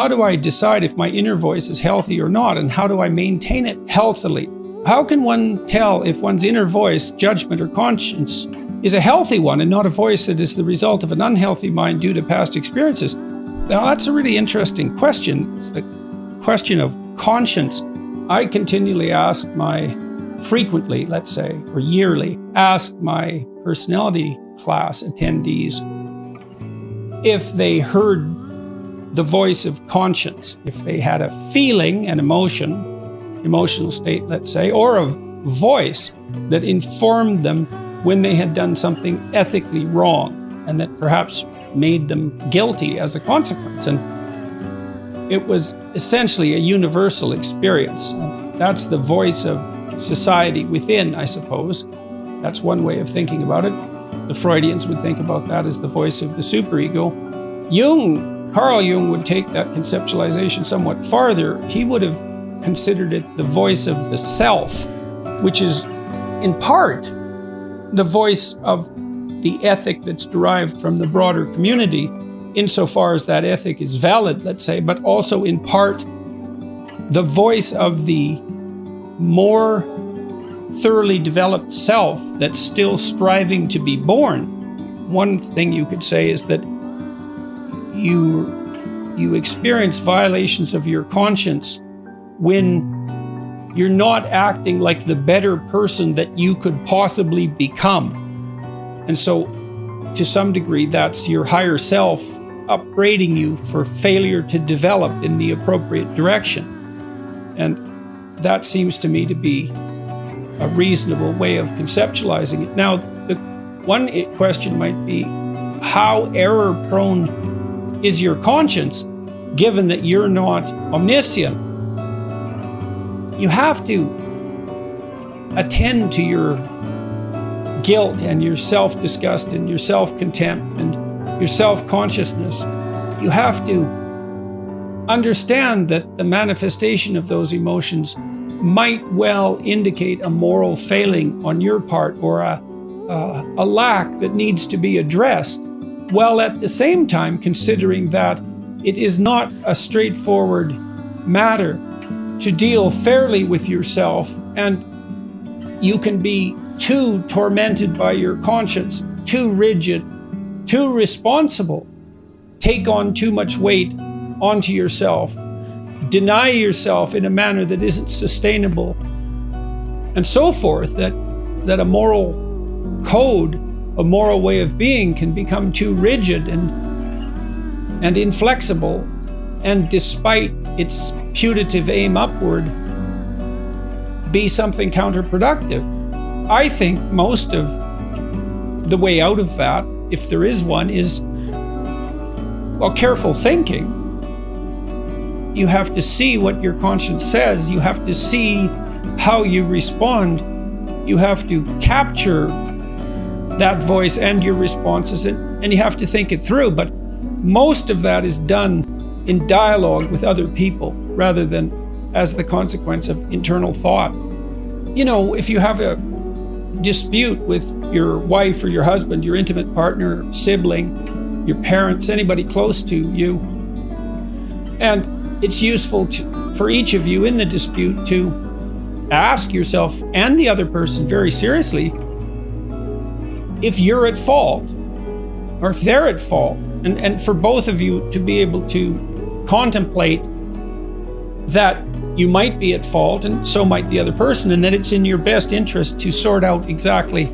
How do I decide if my inner voice is healthy or not? And how do I maintain it healthily? How can one tell if one's inner voice, judgment, or conscience is a healthy one and not a voice that is the result of an unhealthy mind due to past experiences? Now, that's a really interesting question. It's the question of conscience. I continually frequently, let's say, or yearly, ask my personality class attendees if they heard the voice of conscience, if they had a feeling, an emotional state, let's say, or a voice that informed them when they had done something ethically wrong and that perhaps made them guilty as a consequence. And it was essentially a universal experience. That's the voice of society within, I suppose. That's one way of thinking about it. The Freudians would think about that as the voice of the superego. Carl Jung would take that conceptualization somewhat farther. He would have considered it the voice of the self, which is in part the voice of the ethic that's derived from the broader community, insofar as that ethic is valid, let's say, but also in part the voice of the more thoroughly developed self that's still striving to be born. One thing you could say is that you experience violations of your conscience when you're not acting like the better person that you could possibly become. And so, to some degree, that's your higher self upbraiding you for failure to develop in the appropriate direction. And that seems to me to be a reasonable way of conceptualizing it. Now, the one question might be, how error-prone is your conscience, given that you're not omniscient? You have to attend to your guilt and your self-disgust and your self-contempt and your self-consciousness. You have to understand that the manifestation of those emotions might well indicate a moral failing on your part or a lack that needs to be addressed, while at the same time considering that it is not a straightforward matter to deal fairly with yourself, and you can be too tormented by your conscience, too rigid, too responsible, take on too much weight onto yourself, deny yourself in a manner that isn't sustainable, and so forth, that a moral code, a moral way of being can become too rigid and inflexible, and despite its putative aim upward, be something counterproductive. I think most of the way out of that, if there is one, is, well, careful thinking. You have to see what your conscience says. You have to see how you respond. You have to capture that voice and your responses, and you have to think it through. But most of that is done in dialogue with other people rather than as the consequence of internal thought. You know, if you have a dispute with your wife or your husband, your intimate partner, sibling, your parents, anybody close to you, and it's useful for each of you in the dispute to ask yourself and the other person very seriously if you're at fault or if they're at fault, and for both of you to be able to contemplate that you might be at fault and so might the other person, and that it's in your best interest to sort out exactly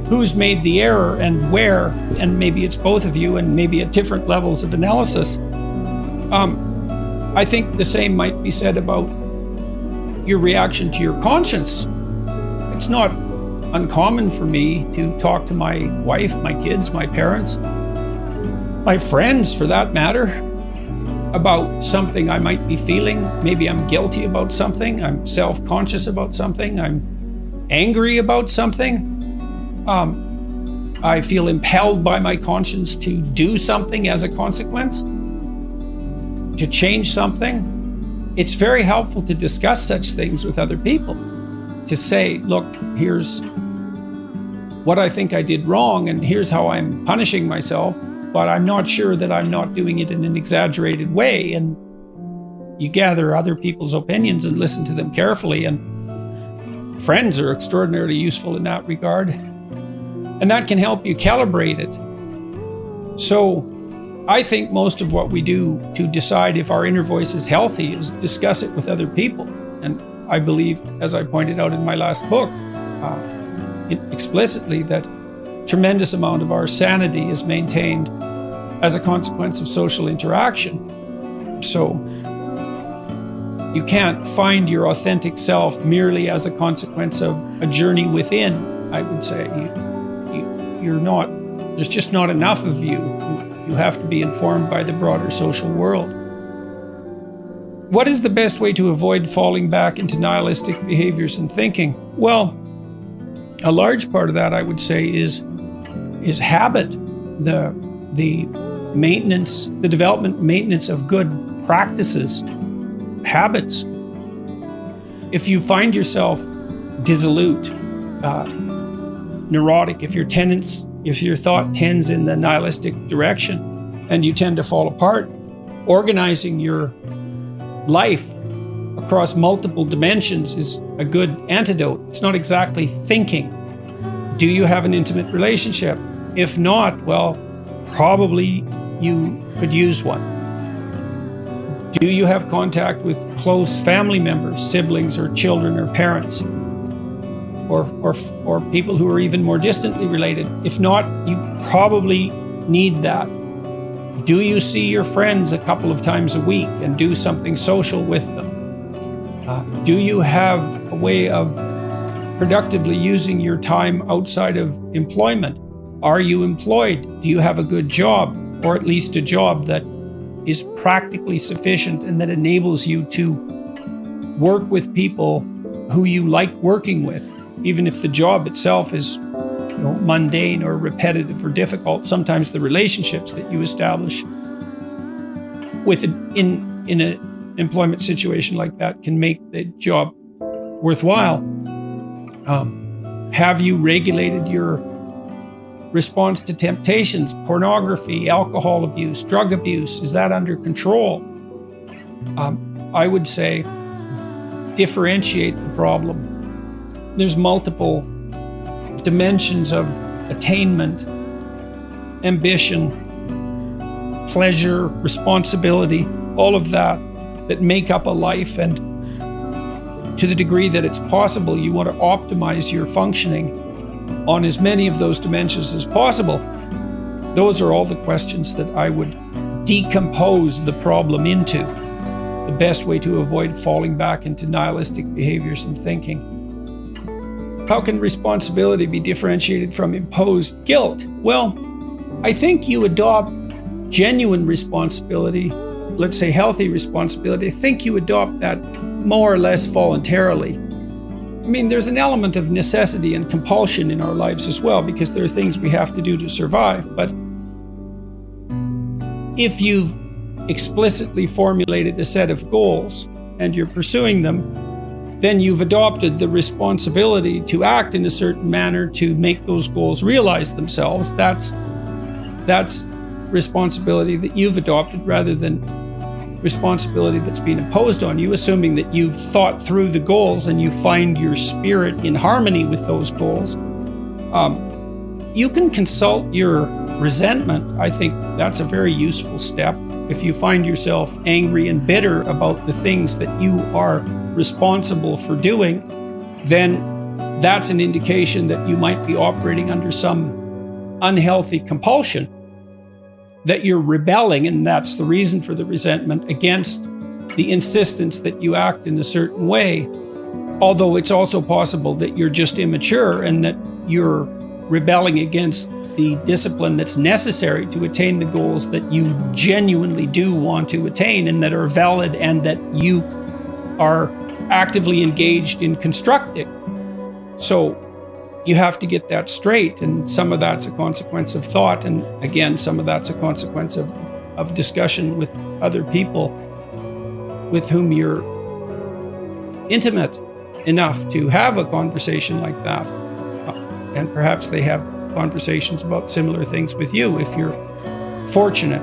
who's made the error and where, and maybe it's both of you and maybe at different levels of analysis. I think the same might be said about your reaction to your conscience. It's not uncommon for me to talk to my wife, my kids, my parents, my friends for that matter, about something I might be feeling. Maybe I'm guilty about something, I'm self-conscious about something, I'm angry about something. I feel impelled by my conscience to do something as a consequence, to change something. It's very helpful to discuss such things with other people, to say, look, here's what I think I did wrong, and here's how I'm punishing myself, but I'm not sure that I'm not doing it in an exaggerated way, and you gather other people's opinions and listen to them carefully. And friends are extraordinarily useful in that regard. And that can help you calibrate it. So I think most of what we do to decide if our inner voice is healthy is discuss it with other people. And I believe, as I pointed out in my last book, explicitly, that tremendous amount of our sanity is maintained as a consequence of social interaction. So you can't find your authentic self merely as a consequence of a journey within, I would say. You're not, there's just not enough of you. You have to be informed by the broader social world. What is the best way to avoid falling back into nihilistic behaviors and thinking? Well, a large part of that, I would say, is habit, the maintenance, the development, maintenance of good practices, habits. If you find yourself dissolute, neurotic, if your thought tends in the nihilistic direction and you tend to fall apart, organizing your life across multiple dimensions is a good antidote. It's not exactly thinking. Do you have an intimate relationship? If not, well, probably you could use one. Do you have contact with close family members, siblings or children or parents? Or people who are even more distantly related? If not, you probably need that. Do you see your friends a couple of times a week and do something social with them? Do you have a way of productively using your time outside of employment? Are you employed? Do you have a good job, or at least a job that is practically sufficient and that enables you to work with people who you like working with? Even if the job itself is mundane or repetitive or difficult, sometimes the relationships that you establish in an employment situation like that can make the job worthwhile. Have you regulated your response to temptations, pornography, alcohol abuse, drug abuse? Is that under control? I would say differentiate the problem. There's multiple dimensions of attainment, ambition, pleasure, responsibility, all of that make up a life. And to the degree that it's possible, you want to optimize your functioning on as many of those dimensions as possible. Those are all the questions that I would decompose the problem into. The best way to avoid falling back into nihilistic behaviors and thinking. How can responsibility be differentiated from imposed guilt? Well, I think you adopt genuine responsibility, let's say healthy responsibility. I think you adopt that more or less voluntarily. I mean, there's an element of necessity and compulsion in our lives as well, because there are things we have to do to survive. But if you've explicitly formulated a set of goals and you're pursuing them, then you've adopted the responsibility to act in a certain manner to make those goals realize themselves. That's responsibility that you've adopted rather than responsibility that's been imposed on you, assuming that you've thought through the goals and you find your spirit in harmony with those goals. You can consult your resentment. I think that's a very useful step. If you find yourself angry and bitter about the things that you are responsible for doing, then that's an indication that you might be operating under some unhealthy compulsion, that you're rebelling, and that's the reason for the resentment, against the insistence that you act in a certain way. Although it's also possible that you're just immature and that you're rebelling against the discipline that's necessary to attain the goals that you genuinely do want to attain and that are valid and that you are actively engaged in constructing. So you have to get that straight, and some of that's a consequence of thought, and again, some of that's a consequence of discussion with other people with whom you're intimate enough to have a conversation like that. And perhaps they have conversations about similar things with you if you're fortunate.